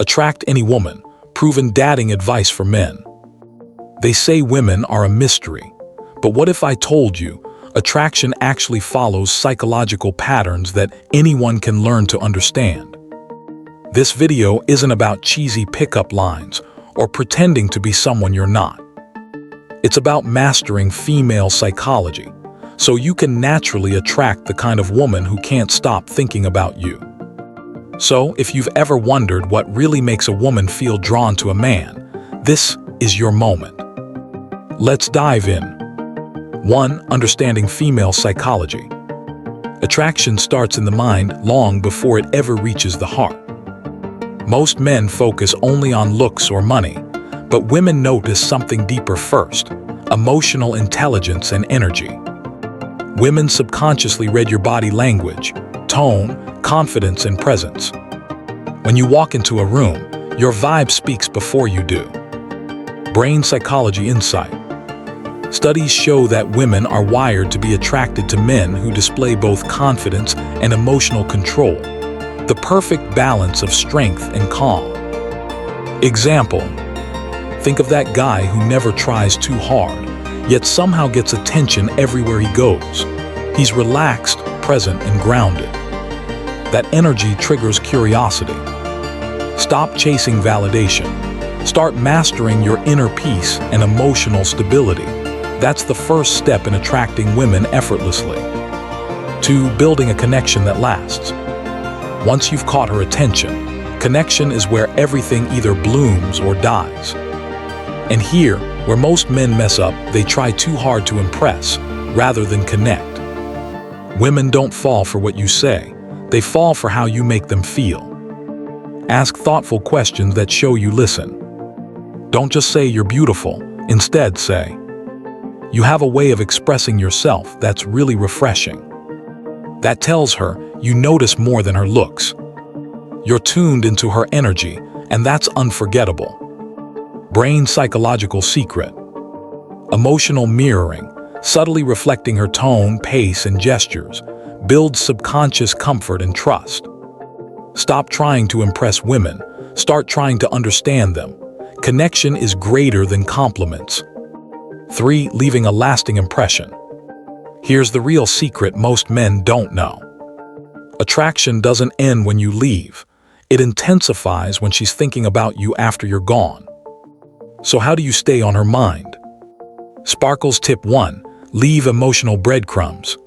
Attract any woman. Proven dating advice for men. They say women are a mystery. But what if I told you attraction actually follows psychological patterns that anyone can learn to understand? This video isn't about cheesy pickup lines or pretending to be someone you're not. It's about mastering female psychology, so you can naturally attract the kind of woman who can't stop thinking about you. So, if you've ever wondered what really makes a woman feel drawn to a man, this is your moment. Let's dive in. 1. Understanding female psychology. Attraction starts in the mind long before it ever reaches the heart. Most men focus only on looks or money, but women notice something deeper first: emotional intelligence and energy. Women subconsciously read your body language, tone, confidence, and presence. When you walk into a room, your vibe speaks before you do. Brain psychology insight. Studies show that women are wired to be attracted to men who display both confidence and emotional control, the perfect balance of strength and calm. Example: think of that guy who never tries too hard, yet somehow gets attention everywhere he goes. He's relaxed, present, and grounded. That energy triggers curiosity. Stop chasing validation. Start mastering your inner peace and emotional stability. That's the first step in attracting women effortlessly. 2. Building a connection that lasts. Once you've caught her attention, connection is where everything either blooms or dies. And here, where most men mess up, they try too hard to impress, rather than connect. Women don't fall for what you say, they fall for how you make them feel. Ask thoughtful questions that show you listen. Don't just say you're beautiful, instead say, you have a way of expressing yourself that's really refreshing. That tells her you notice more than her looks. You're tuned into her energy, and that's unforgettable. Brain psychological secret. Emotional mirroring, subtly reflecting her tone, pace, and gestures, builds subconscious comfort and trust. Stop trying to impress women. Start trying to understand them. Connection is greater than compliments. 3. Leaving a lasting impression. Here's the real secret most men don't know. Attraction doesn't end when you leave. It intensifies when she's thinking about you after you're gone. So how do you stay on her mind? Sparkles tip 1. Leave emotional breadcrumbs.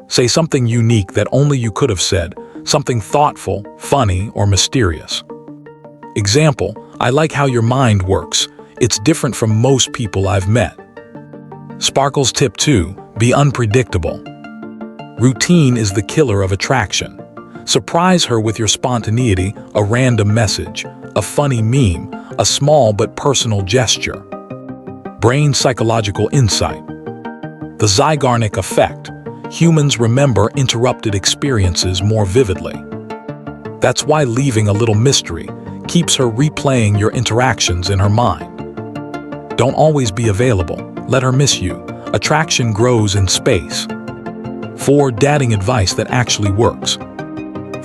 Say something unique that only you could have said, something thoughtful, funny, or mysterious. Example: I like how your mind works. It's different from most people I've met. Sparkles tip 2. Be unpredictable. Routine is the killer of attraction. Surprise her with your spontaneity, a random message, a funny meme, a small but personal gesture. Brain psychological insight. The Zeigarnik effect. Humans remember interrupted experiences more vividly. That's why leaving a little mystery keeps her replaying your interactions in her mind. Don't always be available. Let her miss you. Attraction grows in space. 4. Dating advice that actually works.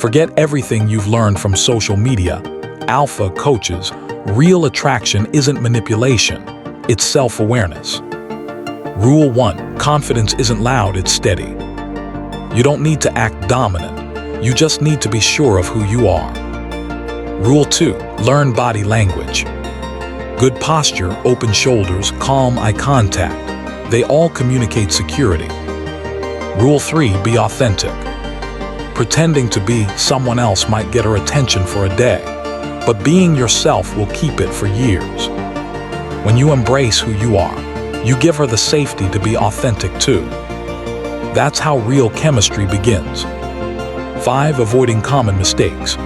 Forget everything you've learned from social media, alpha coaches. Real attraction isn't manipulation, it's self-awareness. Rule 1. Confidence isn't loud, it's steady. You don't need to act dominant, you just need to be sure of who you are. Rule 2. Learn body language. Good posture, open shoulders, calm eye contact. They all communicate security. Rule 3. Be authentic. Pretending to be someone else might get her attention for a day, but being yourself will keep it for years. When you embrace who you are, you give her the safety to be authentic too. That's how real chemistry begins. 5. Avoiding common mistakes.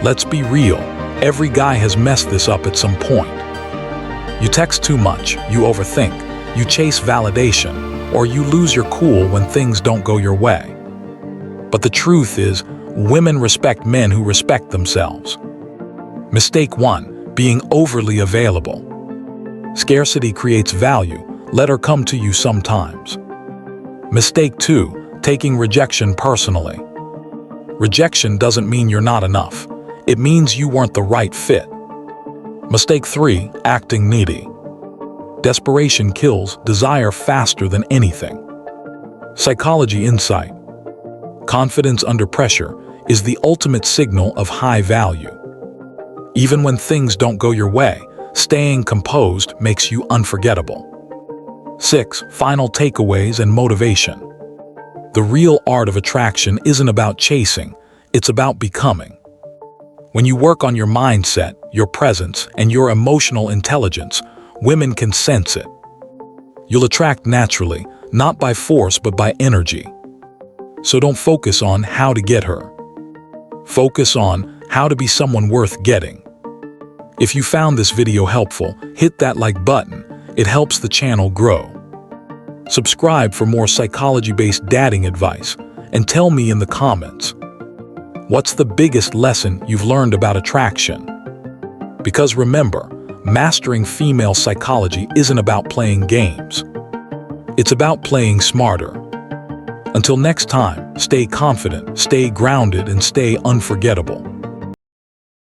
Let's be real, every guy has messed this up at some point. You text too much, you overthink, you chase validation, or you lose your cool when things don't go your way. But the truth is, women respect men who respect themselves. Mistake 1. Being overly available. Scarcity creates value. Let her come to you sometimes. Mistake 2. Taking rejection personally. Rejection doesn't mean you're not enough. it means you weren't the right fit. Mistake 3. Acting needy. Desperation kills desire faster than anything. Psychology insight. Confidence under pressure is the ultimate signal of high value. Even when things don't go your way, staying composed makes you unforgettable. 6. Final takeaways and motivation. The real art of attraction isn't about chasing, it's about becoming. When you work on your mindset, your presence, and your emotional intelligence, women can sense it. You'll attract naturally, not by force but by energy. So don't focus on how to get her. Focus on how to be someone worth getting. If you found this video helpful, hit that like button. It helps the channel grow. Subscribe for more psychology-based dating advice, and tell me in the comments, what's the biggest lesson you've learned about attraction? Because remember, mastering female psychology isn't about playing games. It's about playing smarter. Until next time, stay confident, stay grounded, and stay unforgettable.